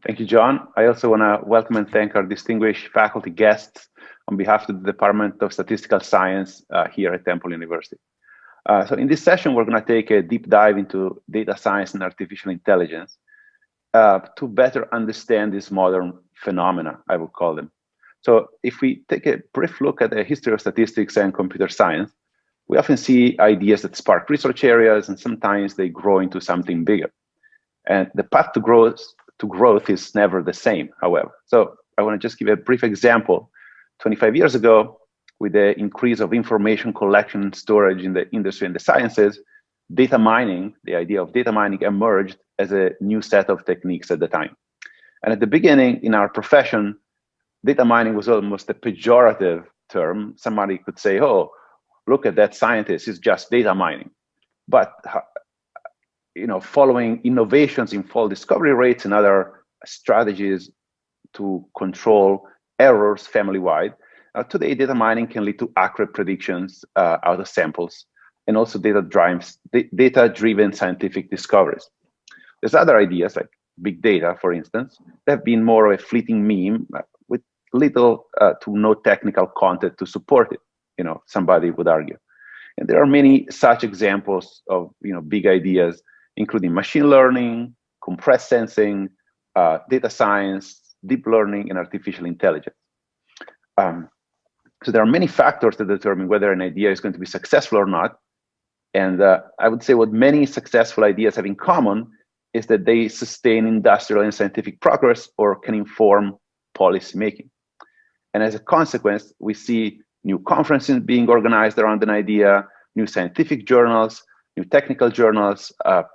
Thank you, John. I also want to welcome and thank our distinguished faculty guests on behalf of the Department of Statistical Science here at Temple University. So in this session, we're going to take a deep dive into data science and artificial intelligence to better understand these modern phenomena, I would call them. So if we take a brief look at the history of statistics and computer science, we often see ideas that spark research areas, and sometimes they grow into something bigger. And the path to growth is never the same, however. So I want to just give a brief example. 25 years ago, with the increase of information collection and storage in the industry and the sciences, data mining, the idea of data mining, emerged as a new set of techniques at the time. And at the beginning, in our profession, data mining was almost a pejorative term. Somebody could say, oh, look at that scientist, it's just data mining. But following innovations in fault discovery rates and other strategies to control errors family-wide, today data mining can lead to accurate predictions out of samples, and also data-driven scientific discoveries. There's other ideas like big data, for instance, that have been more of a fleeting meme with little to no technical content to support it, somebody would argue. And there are many such examples of big ideas, including machine learning, compressed sensing, data science, deep learning, and artificial intelligence. So there are many factors that determine whether an idea is going to be successful or not. And I would say what many successful ideas have in common is that they sustain industrial and scientific progress or can inform policy making. And as a consequence, we see new conferences being organized around an idea, new scientific journals, new technical journals,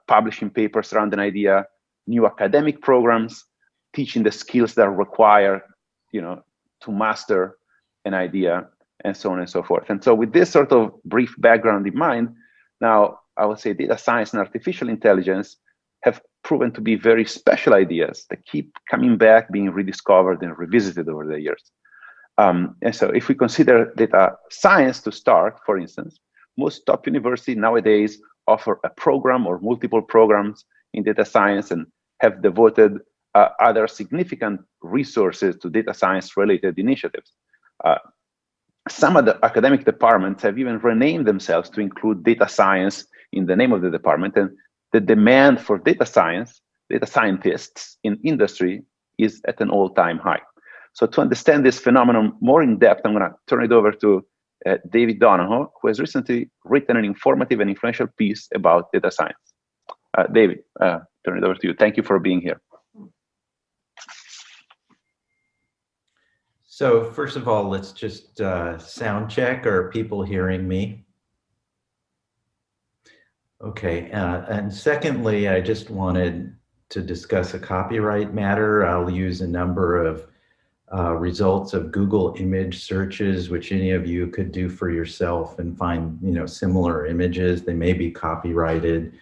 publishing papers around an idea, new academic programs, teaching the skills that are required, to master an idea, and so on and so forth. And so with this sort of brief background in mind, now I would say data science and artificial intelligence have proven to be very special ideas that keep coming back, being rediscovered and revisited over the years. And so if we consider data science to start, for instance, most top universities nowadays offer a program or multiple programs in data science and have devoted other significant resources to data science related initiatives. Some of the academic departments have even renamed themselves to include data science in the name of the department, and the demand for data scientists in industry is at an all-time high. So to understand this phenomenon more in depth, I'm going to turn it over to David Donoho, who has recently written an informative and influential piece about data science. David, turn it over to you. Thank you for being here. So first of all, let's just sound check. Are people hearing me? Okay, and secondly, I just wanted to discuss a copyright matter. I'll use a number of results of Google image searches, which any of you could do for yourself and find, similar images. They may be copyrighted,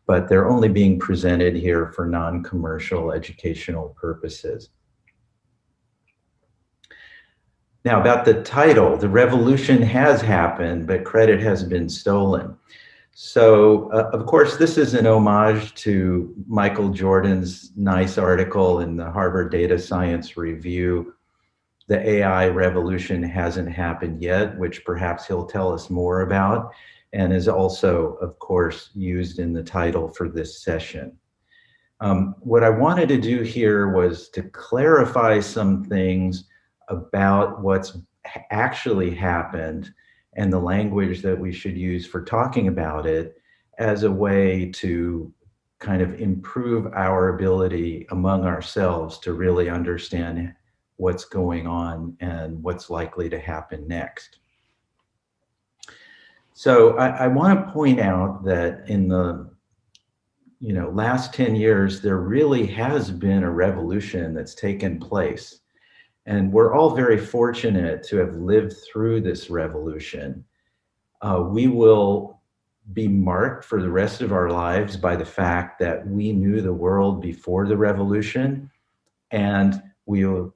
but they're only being presented here for non-commercial educational purposes. Now about the title, the revolution has happened, but credit has been stolen. So of course, this is an homage to Michael Jordan's nice article in the Harvard Data Science Review, The AI Revolution Hasn't Happened Yet, which perhaps he'll tell us more about, and is also, of course, used in the title for this session. What I wanted to do here was to clarify some things about what's actually happened and the language that we should use for talking about it as a way to kind of improve our ability among ourselves to really understand what's going on and what's likely to happen next. So I want to point out that in the last 10 years, there really has been a revolution that's taken place. And we're all very fortunate to have lived through this revolution. We will be marked for the rest of our lives by the fact that we knew the world before the revolution, and we will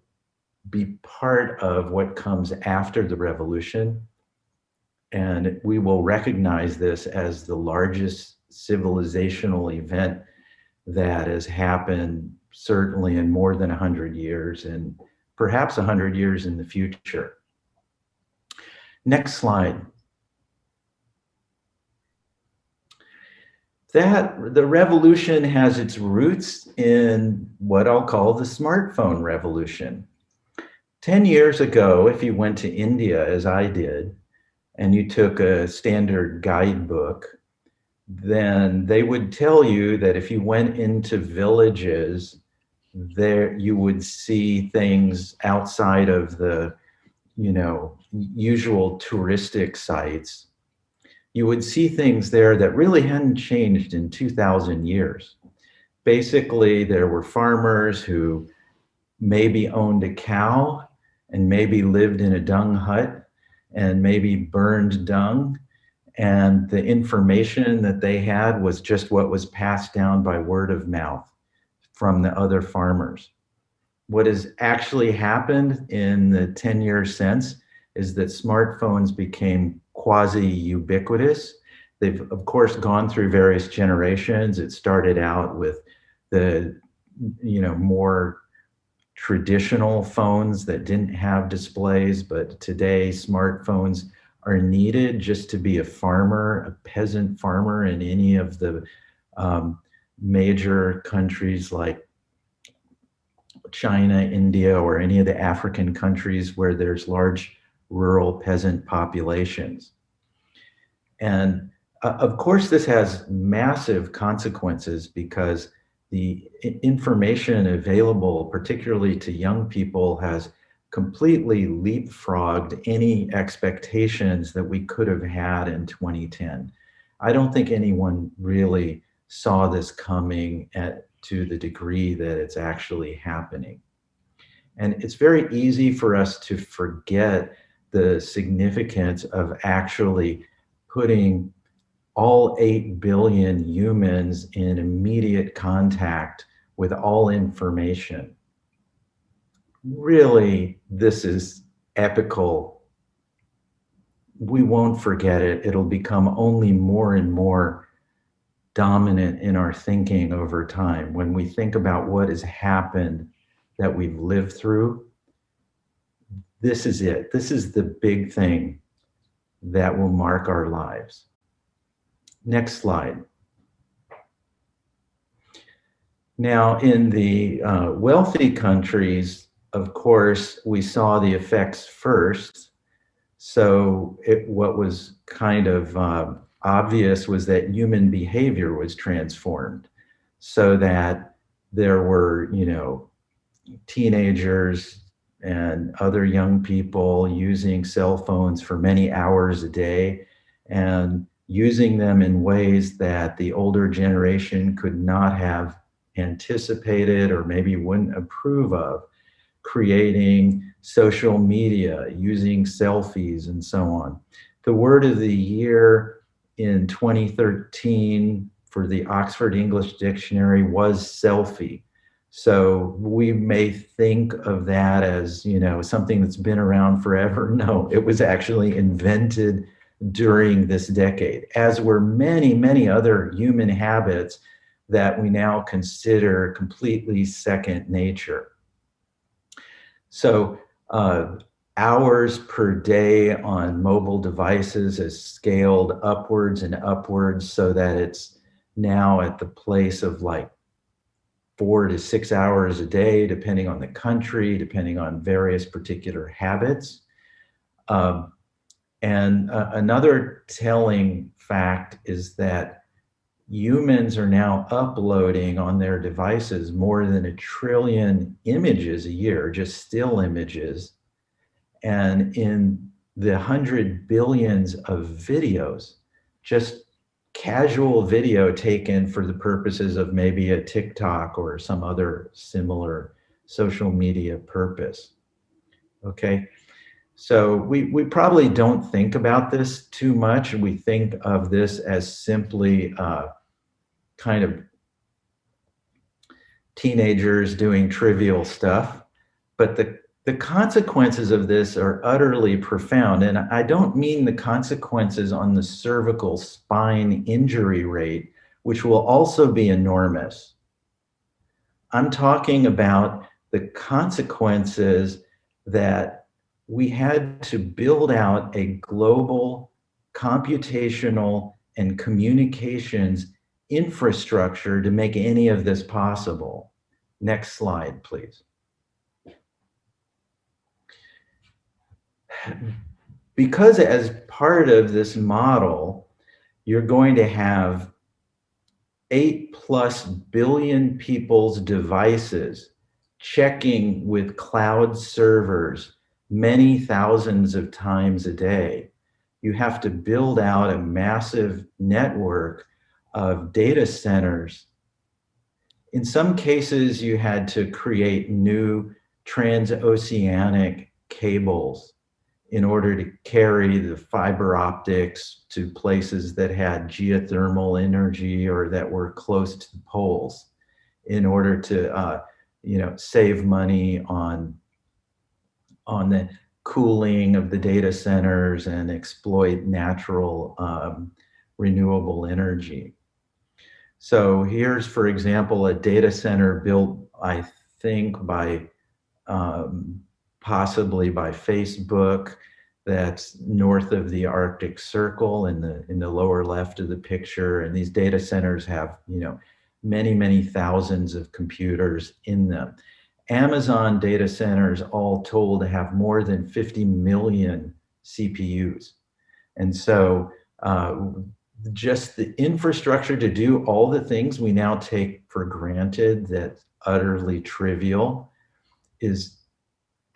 be part of what comes after the revolution. And we will recognize this as the largest civilizational event that has happened certainly in more than 100 years and perhaps 100 years in the future. Next slide. The revolution has its roots in what I'll call the smartphone revolution. 10 years ago, if you went to India, as I did, and you took a standard guidebook, then they would tell you that if you went into villages, there you would see things outside of the, usual touristic sites. You would see things there that really hadn't changed in 2,000 years. Basically, there were farmers who maybe owned a cow and maybe lived in a dung hut and maybe burned dung. And the information that they had was just what was passed down by word of mouth from the other farmers. What has actually happened in the 10 years since is that smartphones became quasi-ubiquitous. They've, of course, gone through various generations. It started out with the, more traditional phones that didn't have displays, but today smartphones are needed just to be a farmer, a peasant farmer in any of the major countries like China, India, or any of the African countries where there's large rural peasant populations. And of course, this has massive consequences because the information available, particularly to young people, has completely leapfrogged any expectations that we could have had in 2010. I don't think anyone really saw this coming to the degree that it's actually happening. And it's very easy for us to forget the significance of actually putting all 8 billion humans in immediate contact with all information. Really, this is epical. We won't forget it. It'll become only more and more dominant in our thinking over time. When we think about what has happened that we've lived through, this is it. This is the big thing that will mark our lives. Next slide. Now, in the wealthy countries, of course, we saw the effects first. So what was kind of obvious was that human behavior was transformed so that there were, teenagers and other young people using cell phones for many hours a day and using them in ways that the older generation could not have anticipated or maybe wouldn't approve of, creating social media, using selfies and so on. The word of the year in 2013 for the Oxford English Dictionary was selfie. So we may think of that as, something that's been around forever. No, it was actually invented during this decade, as were many, many other human habits that we now consider completely second nature. So hours per day on mobile devices has scaled upwards and upwards so that it's now at the place of like 4 to 6 hours a day, depending on the country, depending on various particular habits. And another telling fact is that humans are now uploading on their devices more than 1 trillion images a year, just still images. And in the 100 billions of videos, just casual video taken for the purposes of maybe a TikTok or some other similar social media purpose. Okay. So we probably don't think about this too much. We think of this as simply kind of teenagers doing trivial stuff, but the consequences of this are utterly profound. And I don't mean the consequences on the cervical spine injury rate, which will also be enormous. I'm talking about the consequences that we had to build out a global computational and communications infrastructure to make any of this possible. Next slide, please. Because as part of this model, you're going to have 8+ billion people's devices checking with cloud servers many thousands of times a day. You have to build out a massive network of data centers. In some cases, you had to create new transoceanic cables in order to carry the fiber optics to places that had geothermal energy or that were close to the poles, in order to save money on the cooling of the data centers and exploit natural renewable energy. So here's, for example, a data center built, I think, by possibly by Facebook, that's north of the Arctic Circle in the lower left of the picture. And these data centers have, many thousands of computers in them. Amazon data centers, all told, have more than 50 million CPUs. And so just the infrastructure to do all the things we now take for granted, that's utterly trivial, is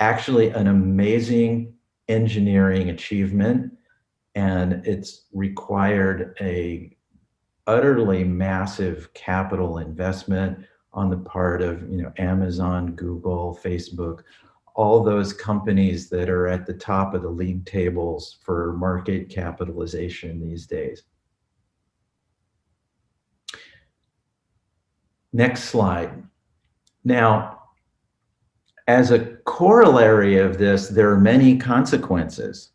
actually an amazing engineering achievement, and it's required a utterly massive capital investment on the part of Amazon, Google, Facebook, all those companies that are at the top of the league tables for market capitalization these days. Next slide. Now, as a corollary of this, there are many consequences.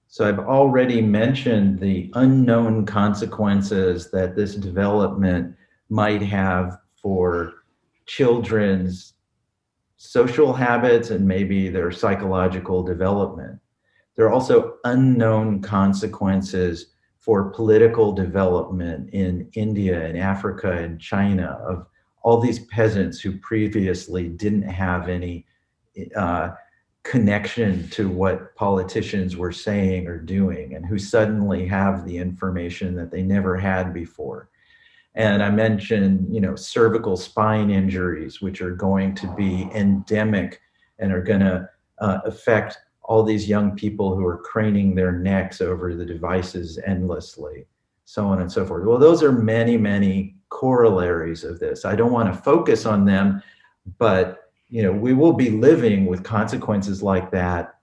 So I've already mentioned the unknown consequences that this development might have for children's social habits and maybe their psychological development. There are also unknown consequences for political development in India and Africa and China, of all these peasants who previously didn't have any connection to what politicians were saying or doing, and who suddenly have the information that they never had before. And I mentioned, cervical spine injuries, which are going to be endemic and are going to affect all these young people who are craning their necks over the devices endlessly, so on and so forth. Well, those are many corollaries of this. I don't want to focus on them, but we will be living with consequences like that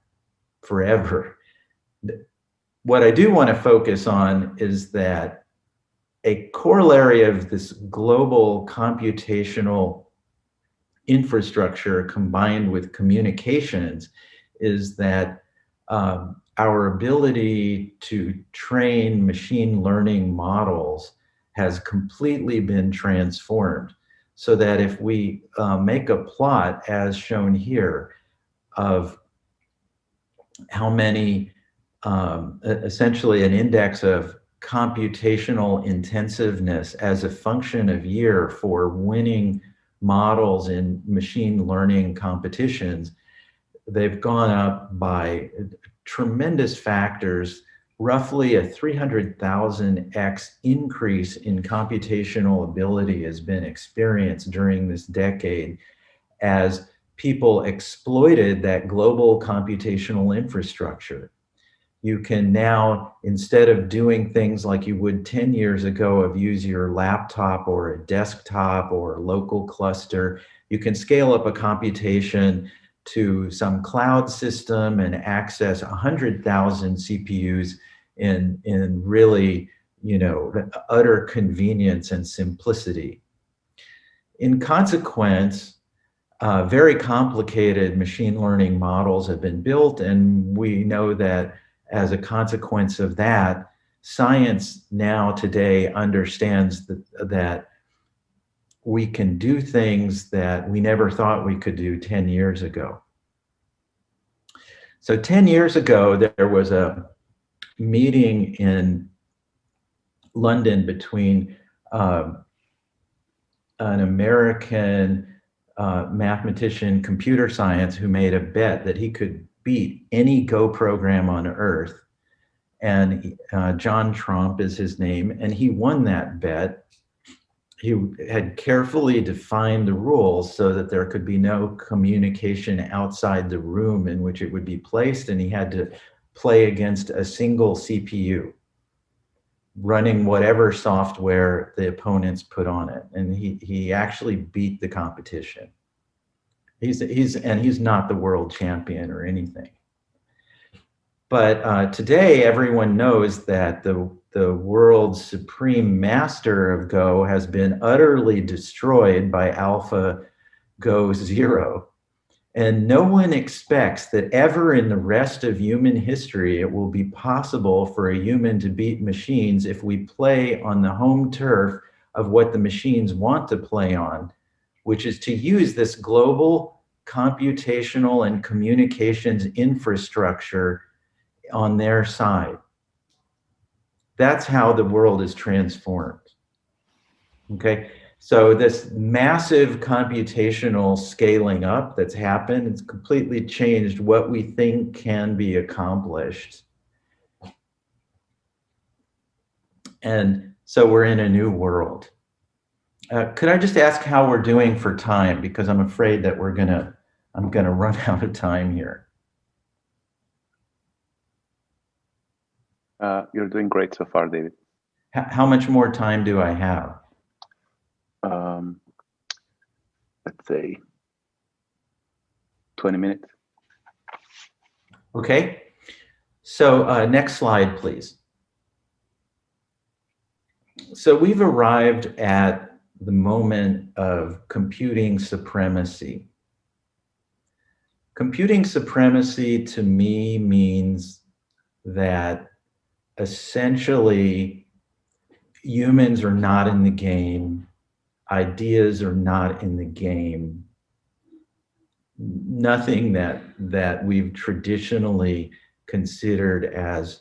forever. What I do want to focus on is that a corollary of this global computational infrastructure combined with communications is that our ability to train machine learning models has completely been transformed. So that if we make a plot, as shown here, of how many, essentially an index of computational intensiveness as a function of year for winning models in machine learning competitions, they've gone up by tremendous factors. Roughly a 300,000x increase in computational ability has been experienced during this decade as people exploited that global computational infrastructure. You can now, instead of doing things like you would 10 years ago of use your laptop or a desktop or a local cluster, you can scale up a computation to some cloud system and access 100,000 CPUs in really, utter convenience and simplicity. In consequence, very complicated machine learning models have been built, and we know that as a consequence of that, science now today understands that we can do things that we never thought we could do 10 years ago. So 10 years ago, there was a meeting in London between an American mathematician, computer science, who made a bet that he could beat any Go program on Earth. And John Trump is his name, and he won that bet. He had carefully defined the rules so that there could be no communication outside the room in which it would be placed, and he had to play against a single CPU, running whatever software the opponents put on it. And he actually beat the competition. He's not the world champion or anything. But today, everyone knows that the world's supreme master of Go has been utterly destroyed by AlphaGo 0. And no one expects that ever in the rest of human history, it will be possible for a human to beat machines if we play on the home turf of what the machines want to play on, which is to use this global computational and communications infrastructure on their side. That's how the world is transformed. Okay, so this massive computational scaling up that's happened, it's completely changed what we think can be accomplished. And so we're in a new world. Could I just ask how we're doing for time? Because I'm afraid that I'm gonna run out of time here. You're doing great so far, David. How much more time do I have? Let's say 20 minutes. Okay, so next slide, please. So we've arrived at the moment of computing supremacy. Computing supremacy to me means that essentially humans are not in the game, ideas are not in the game. Nothing that we've traditionally considered as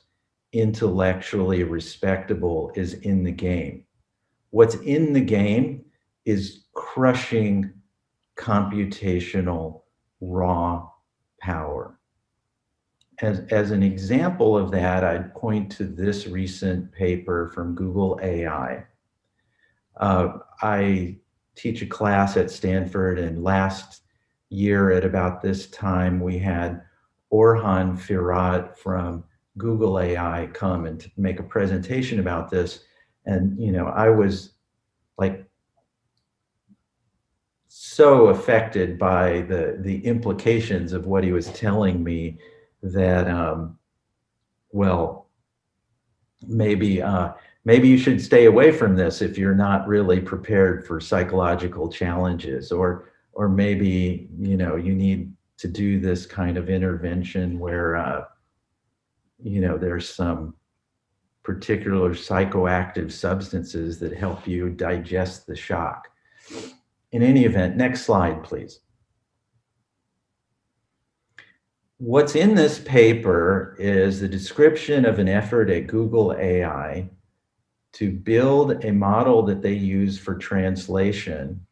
intellectually respectable is in the game. What's in the game is crushing computational raw power. As an example of that, I'd point to this recent paper from Google AI. I teach a class at Stanford, and last year at about this time, we had Orhan Firat from Google AI come and make a presentation about this. And, I was like so affected by the implications of what he was telling me that, well, maybe you should stay away from this if you're not really prepared for psychological challenges, or maybe, you need to do this kind of intervention where, there's some particular psychoactive substances that help you digest the shock. In any event, next slide, please. What's in this paper is the description of an effort at Google AI to build a model that they use for translation.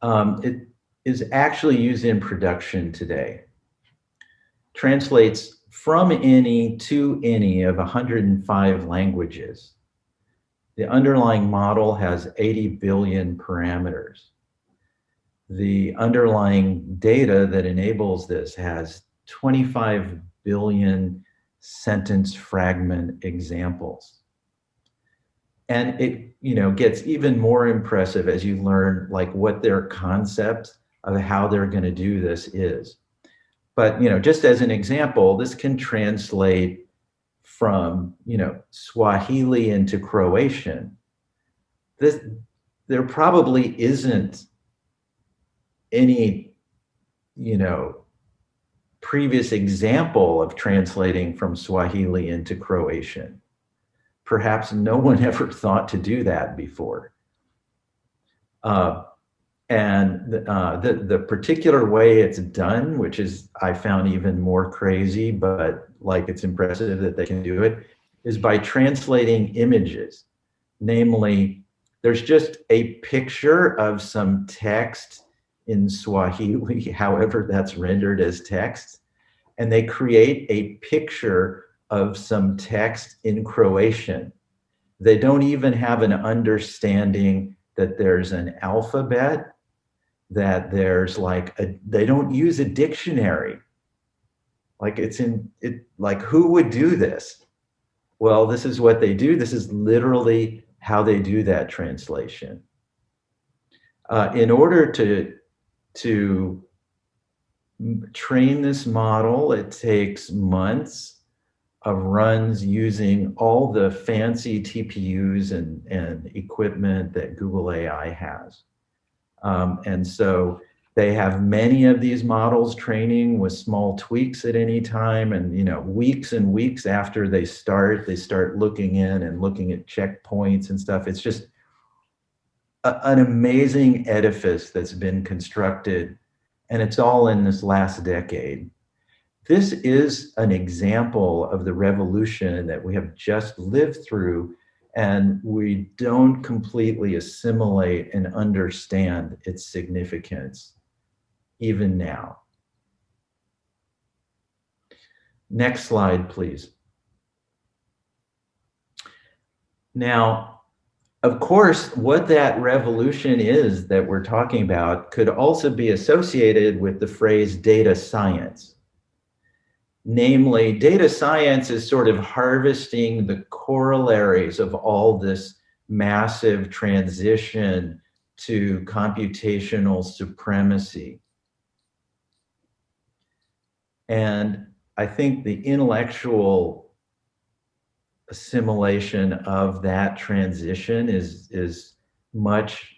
It is actually used in production today. Translates from any to any of 105 languages. The underlying model has 80 billion parameters. The underlying data that enables this has 25 billion sentence fragment examples. And it, gets even more impressive as you learn what their concept of how they're going to do this is. But, just as an example, this can translate from, Swahili into Croatian. There probably isn't any, previous example of translating from Swahili into Croatian. Perhaps no one ever thought to do that before. The particular way it's done, which is I found even more crazy, but like it's impressive that they can do it, is by translating images. Namely, there's just a picture of some text in Swahili, however that's rendered as text, and they create a picture of some text in Croatian. They don't even have an understanding that there's an alphabet, that there's like they don't use a dictionary. Like like who would do this? Well, this is what they do. This is literally how they do that translation. In order to train this model, it takes months of runs using all the fancy TPUs and equipment that Google AI has. And so they have many of these models training with small tweaks at any time. And, you know, weeks and weeks after they start looking in and looking at checkpoints and stuff. It's just an amazing edifice that's been constructed. And it's all in this last decade. This is an example of the revolution that we have just lived through, and we don't completely assimilate and understand its significance, even now. Next slide, please. Now, of course, what that revolution is that we're talking about could also be associated with the phrase data science. Namely, data science is sort of harvesting the corollaries of all this massive transition to computational supremacy. And I think the intellectual assimilation of that transition is much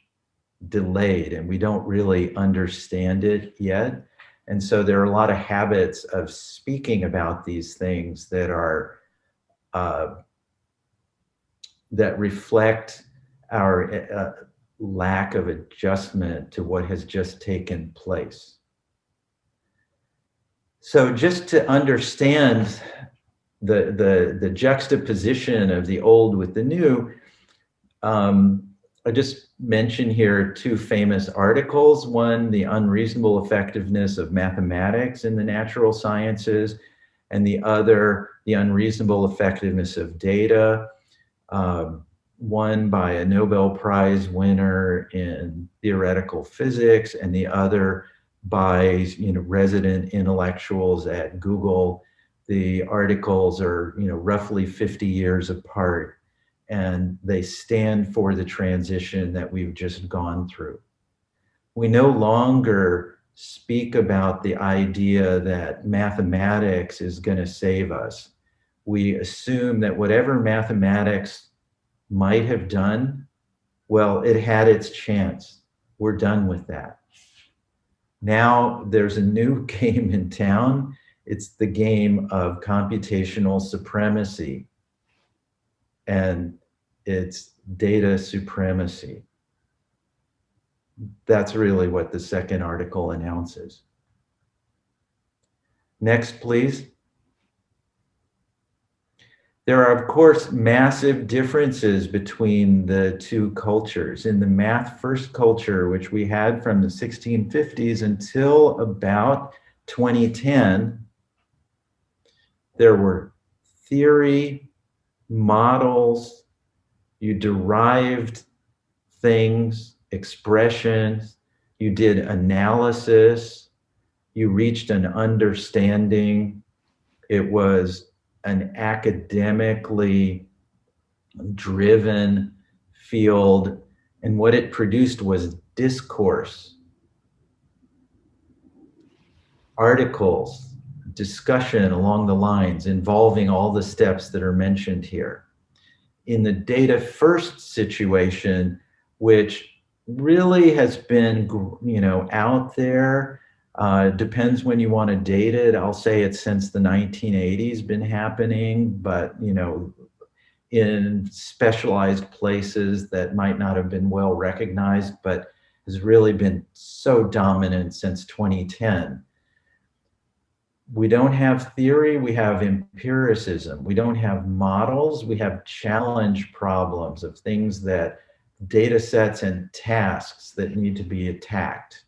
delayed, and we don't really understand it yet. And so there are a lot of habits of speaking about these things that are that reflect our lack of adjustment to what has just taken place. So just to understand the juxtaposition of the old with the new, I just mention here two famous articles. One, The Unreasonable Effectiveness of Mathematics in the Natural Sciences, and the other, The Unreasonable Effectiveness of Data, one by a Nobel Prize winner in theoretical physics, and the other by resident intellectuals at Google. The articles are roughly 50 years apart, and they stand for the transition that we've just gone through. We no longer speak about the idea that mathematics is going to save us. We assume that whatever mathematics might have done, well, it had its chance. We're done with that. Now there's a new game in town. It's the game of computational supremacy. And it's data supremacy. That's really what the second article announces. Next, please. There are, of course, massive differences between the two cultures. In the math first culture, which we had from the 1650s until about 2010, there were theory, models, you derived things, expressions, you did analysis, you reached an understanding. It was an academically driven field, and what it produced was discourse, articles, discussion along the lines involving all the steps that are mentioned here. In the data first situation, which really has been, out there, depends when you want to date it. I'll say it's since the 1980s been happening, but, in specialized places that might not have been well recognized. But has really been so dominant since 2010. We don't have theory, we have empiricism. We don't have models, we have challenge problems of things that data sets and tasks that need to be attacked.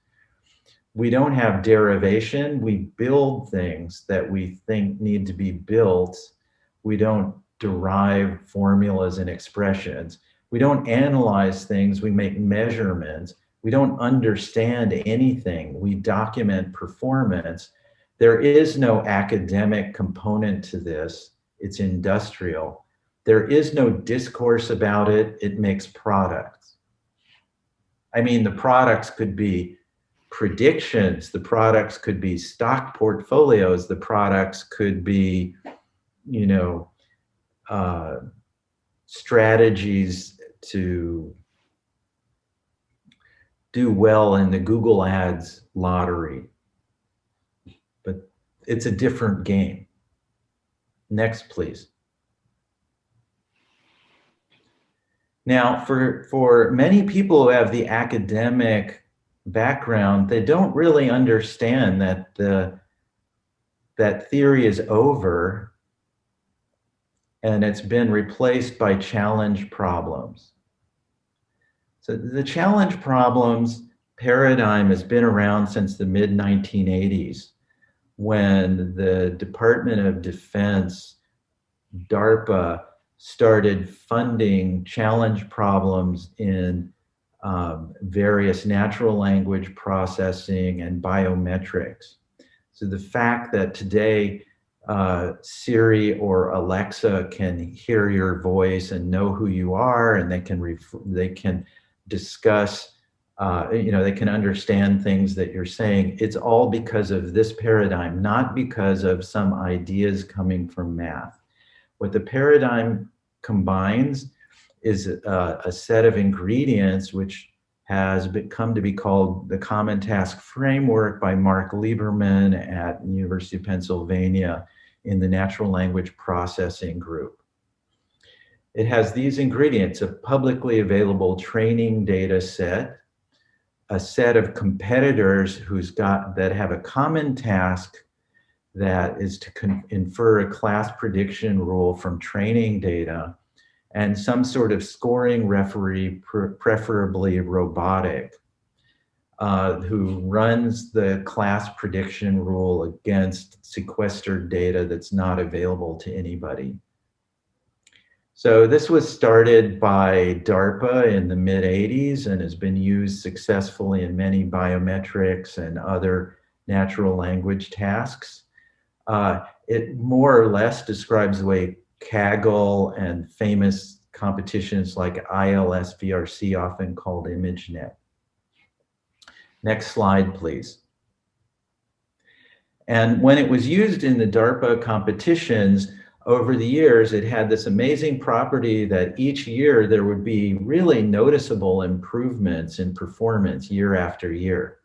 We don't have derivation, we build things that we think need to be built. We don't derive formulas and expressions. We don't analyze things, we make measurements. We don't understand anything, we document performance. There is no academic component to this, it's industrial. There is no discourse about it, it makes products. I mean, the products could be predictions, the products could be stock portfolios, the products could be, you know, strategies to do well in the Google Ads lottery. But it's a different game. Next, please. Now, for many people who have the academic background, they don't really understand that that theory is over and it's been replaced by challenge problems. So the challenge problems paradigm has been around since the mid-1980s, when the Department of Defense, DARPA, started funding challenge problems in various natural language processing and biometrics. So the fact that today Siri or Alexa can hear your voice and know who you are, and they can discuss, they can understand things that you're saying. It's all because of this paradigm, not because of some ideas coming from math. What the paradigm combines is a set of ingredients which has come to be called the Common Task Framework by Mark Lieberman at the University of Pennsylvania in the Natural Language Processing Group. It has these ingredients: a publicly available training data set, a set of competitors that have a common task that is to infer a class prediction rule from training data, and some sort of scoring referee, preferably robotic, who runs the class prediction rule against sequestered data that's not available to anybody. So this was started by DARPA in the mid-'80s and has been used successfully in many biometrics and other natural language tasks. It more or less describes the way Kaggle and famous competitions like ILS-VRC, often called ImageNet. Next slide, please. And when it was used in the DARPA competitions, over the years, it had this amazing property that each year there would be really noticeable improvements in performance year after year.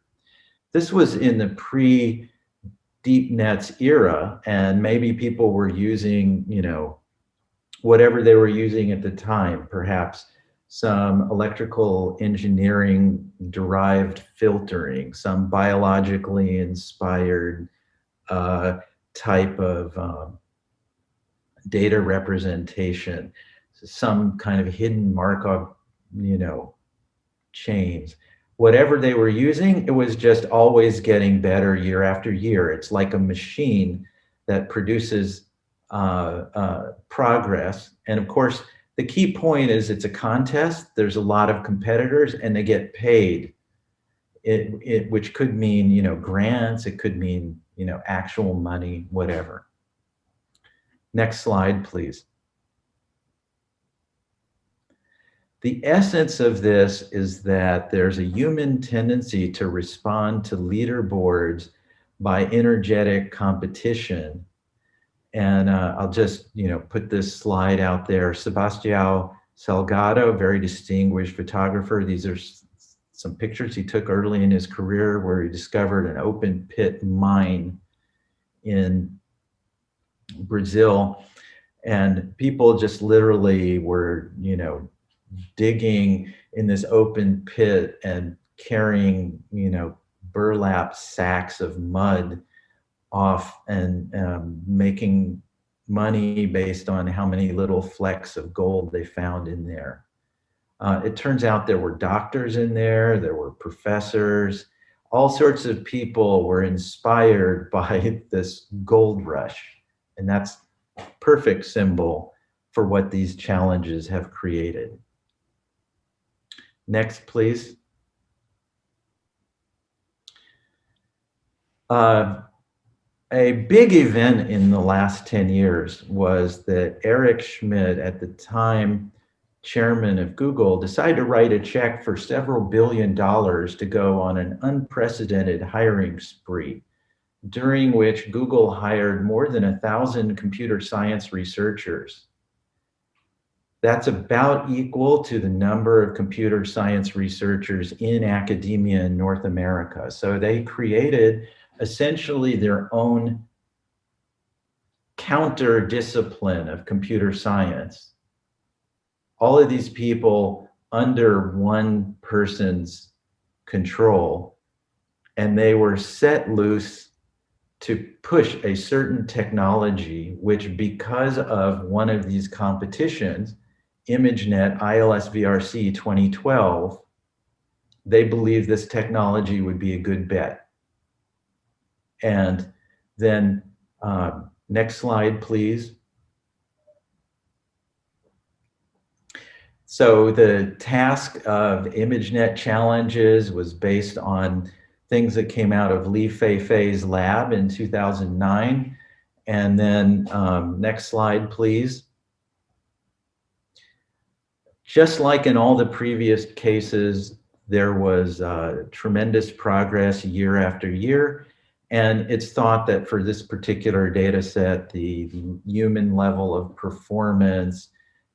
This was in the pre-deep nets era, and maybe people were using, whatever they were using at the time, perhaps some electrical engineering derived filtering, some biologically inspired type of data representation, some kind of hidden Markov, chains. Whatever they were using, it was just always getting better year after year. It's like a machine that produces progress. And of course, the key point is it's a contest. There's a lot of competitors and they get paid, which could mean, grants. It could mean, actual money, whatever. Next slide, please. The essence of this is that there's a human tendency to respond to leaderboards by energetic competition. And I'll just, put this slide out there. Sebastião Salgado, very distinguished photographer. These are some pictures he took early in his career where he discovered an open pit mine in Brazil, and people just literally were, digging in this open pit and carrying, burlap sacks of mud off and making money based on how many little flecks of gold they found in there. It turns out there were doctors in there were professors, all sorts of people were inspired by this gold rush. And that's a perfect symbol for what these challenges have created. Next, please. A big event in the last 10 years was that Eric Schmidt, at the time chairman of Google, decided to write a check for several $billion to go on an unprecedented hiring spree, during which Google hired more than 1,000 computer science researchers. That's about equal to the number of computer science researchers in academia in North America. So they created essentially their own counter discipline of computer science. All of these people under one person's control, and they were set loose to push a certain technology, which, because of one of these competitions, ImageNet ILS-VRC 2012, they believed this technology would be a good bet. And then next slide, please. So the task of ImageNet challenges was based on things that came out of Li Feifei's lab in 2009. And then next slide, please. Just like in all the previous cases, there was tremendous progress year after year. And it's thought that for this particular data set, the human level of performance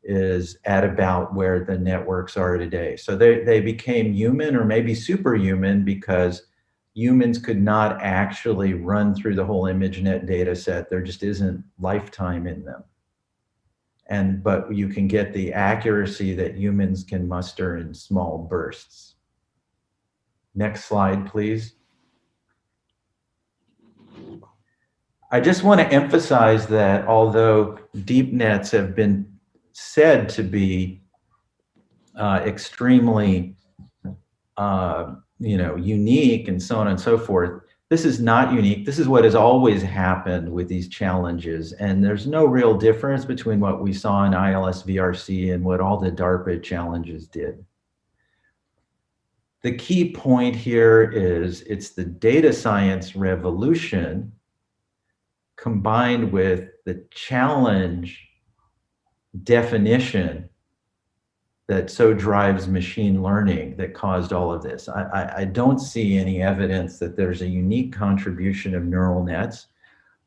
is at about where the networks are today. So they became human, or maybe superhuman, because humans could not actually run through the whole ImageNet data set. There just isn't lifetime in them. But you can get the accuracy that humans can muster in small bursts. Next slide, please. I just want to emphasize that although deep nets have been said to be extremely unique and so on and so forth, this is not unique. This is what has always happened with these challenges. And there's no real difference between what we saw in ILS-VRC and what all the DARPA challenges did. The key point here is it's the data science revolution combined with the challenge definition that so drives machine learning that caused all of this. I don't see any evidence that there's a unique contribution of neural nets.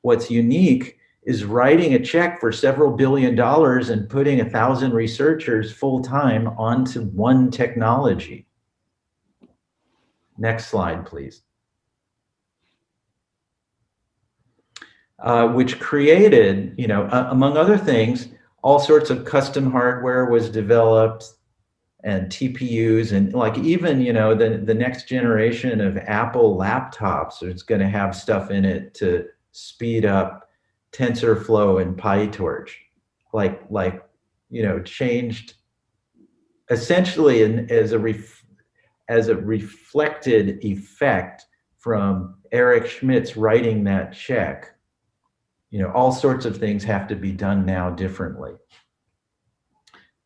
What's unique is writing a check for several $1 billion and putting 1,000 researchers full-time onto one technology. Next slide, please. Which created, among other things, all sorts of custom hardware was developed, and TPUs, and like even, the next generation of Apple laptops is going to have stuff in it to speed up TensorFlow and PyTorch, changed essentially as a reflected effect from Eric Schmidt's writing that check. All sorts of things have to be done now differently.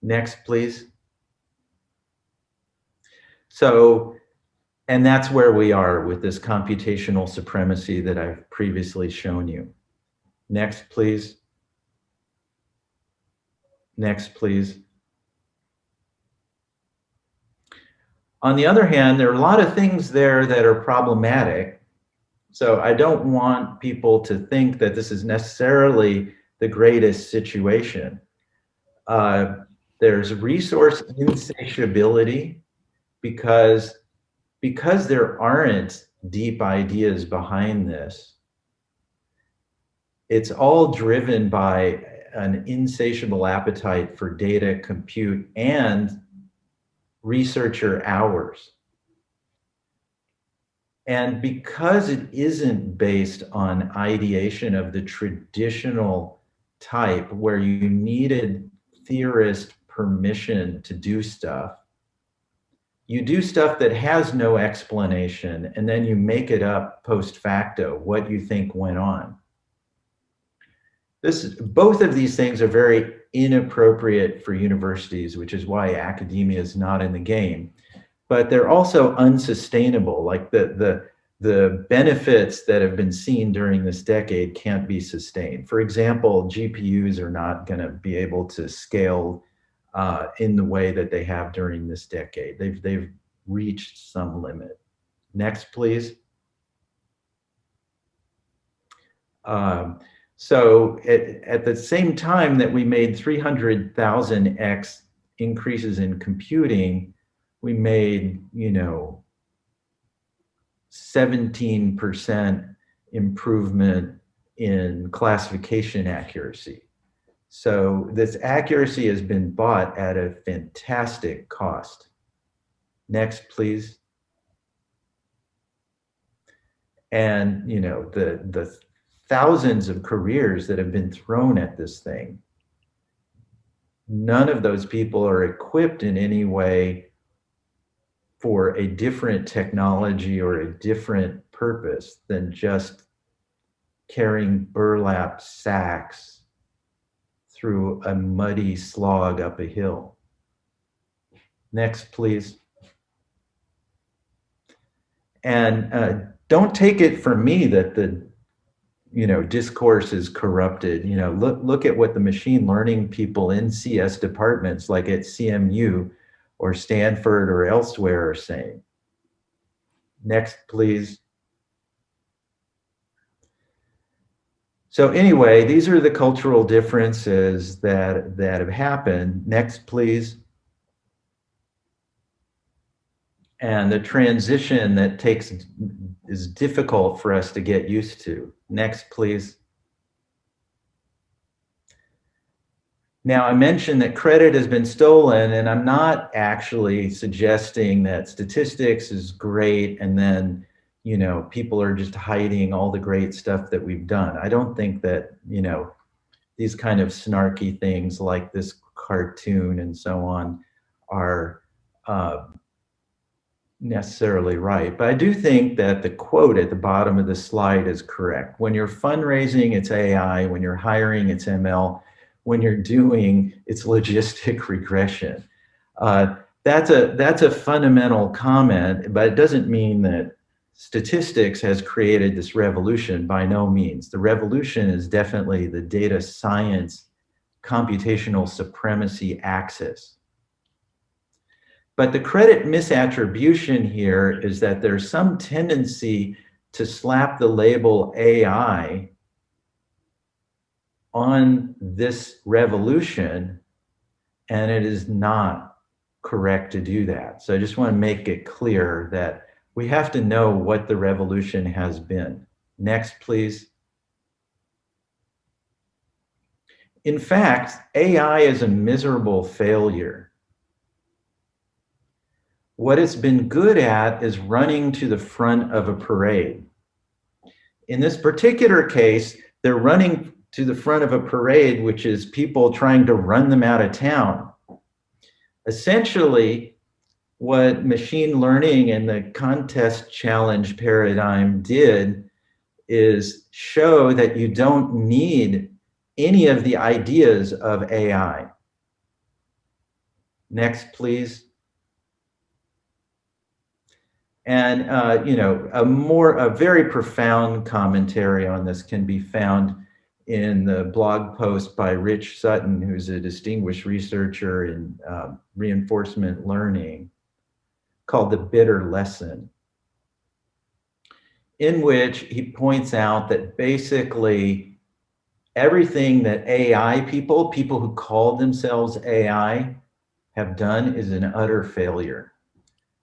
Next, please. So, and that's where we are with this computational supremacy that I've previously shown you. Next, please. Next, please. On the other hand, there are a lot of things there that are problematic. So I don't want people to think that this is necessarily the greatest situation. There's resource insatiability because there aren't deep ideas behind this. It's all driven by an insatiable appetite for data, compute, and researcher hours. And because it isn't based on ideation of the traditional type where you needed theorist permission to do stuff, you do stuff that has no explanation and then you make it up post facto what you think went on. Both of these things are very inappropriate for universities, which is why academia is not in the game. But they're also unsustainable. Like the benefits that have been seen during this decade can't be sustained. For example, GPUs are not going to be able to scale in the way that they have during this decade. They've reached some limit. Next, please. So at the same time that we made 300,000x increases in computing, we made, 17% improvement in classification accuracy. So this accuracy has been bought at a fantastic cost. Next, please. And, the thousands of careers that have been thrown at this thing, none of those people are equipped in any way for a different technology or a different purpose than just carrying burlap sacks through a muddy slog up a hill. Next, please. And don't take it from me that the discourse is corrupted. Look at what the machine learning people in CS departments like at CMU or Stanford or elsewhere are saying. Next, please. So anyway, these are the cultural differences that have happened. Next, please. And the transition that is difficult for us to get used to. Next, please. Now, I mentioned that credit has been stolen, and I'm not actually suggesting that statistics is great and then, people are just hiding all the great stuff that we've done. I don't think that, these kind of snarky things like this cartoon and so on are necessarily right. But I do think that the quote at the bottom of the slide is correct. When you're fundraising, it's AI. When you're hiring, it's ML. When you're doing, it's logistic regression. That's a fundamental comment, but it doesn't mean that statistics has created this revolution. By no means. The revolution is definitely the data science computational supremacy axis. But the credit misattribution here is that there's some tendency to slap the label AI on this revolution, and it is not correct to do that. So I just want to make it clear that we have to know what the revolution has been. Next, please. In fact, AI is a miserable failure. What it's been good at is running to the front of a parade. In this particular case, they're running to the front of a parade, which is people trying to run them out of town. Essentially, what machine learning and the contest challenge paradigm did is show that you don't need any of the ideas of AI. Next, please. And a very profound commentary on this can be found in the blog post by Rich Sutton, who's a distinguished researcher in reinforcement learning, called The Bitter Lesson, in which he points out that basically everything that AI people who call themselves AI, have done is an utter failure.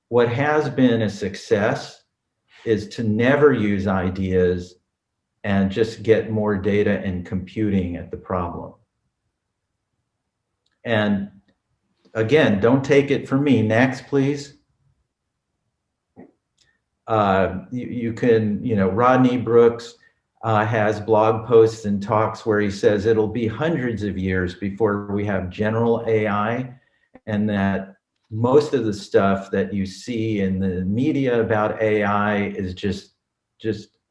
What has been a success is to never use ideas and just get more data and computing at the problem. And again, don't take it from me. Next, please. You can, Rodney Brooks has blog posts and talks where he says it'll be hundreds of years before we have general AI, and that most of the stuff that you see in the media about AI is just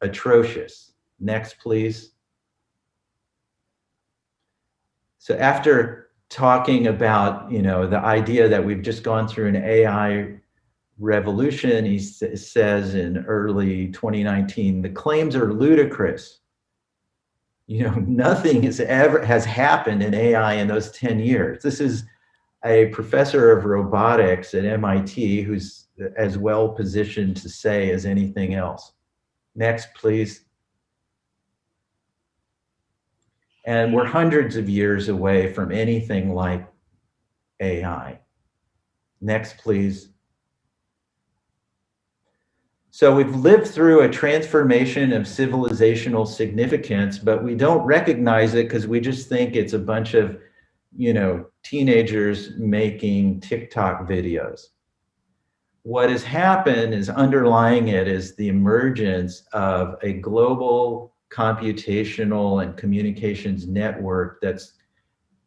atrocious. Next, please. So after talking about, the idea that we've just gone through an AI revolution, he says in early 2019, the claims are ludicrous. Nothing has happened in AI in those 10 years. This is a professor of robotics at MIT who's as well positioned to say as anything else. Next, please. And we're hundreds of years away from anything like AI. Next, please. So we've lived through a transformation of civilizational significance, but we don't recognize it because we just think it's a bunch of, teenagers making TikTok videos. What has happened is underlying it is the emergence of a global computational and communications network that's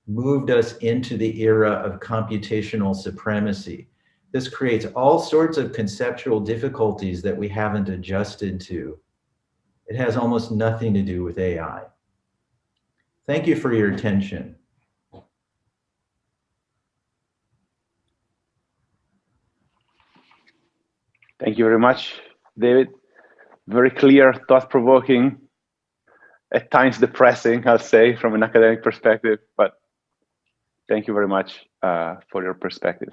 moved us into the era of computational supremacy. This creates all sorts of conceptual difficulties that we haven't adjusted to. It has almost nothing to do with AI. Thank you for your attention. Thank you very much, David. Very clear, thought-provoking, at times depressing, I'll say, from an academic perspective, but thank you very much for your perspectives.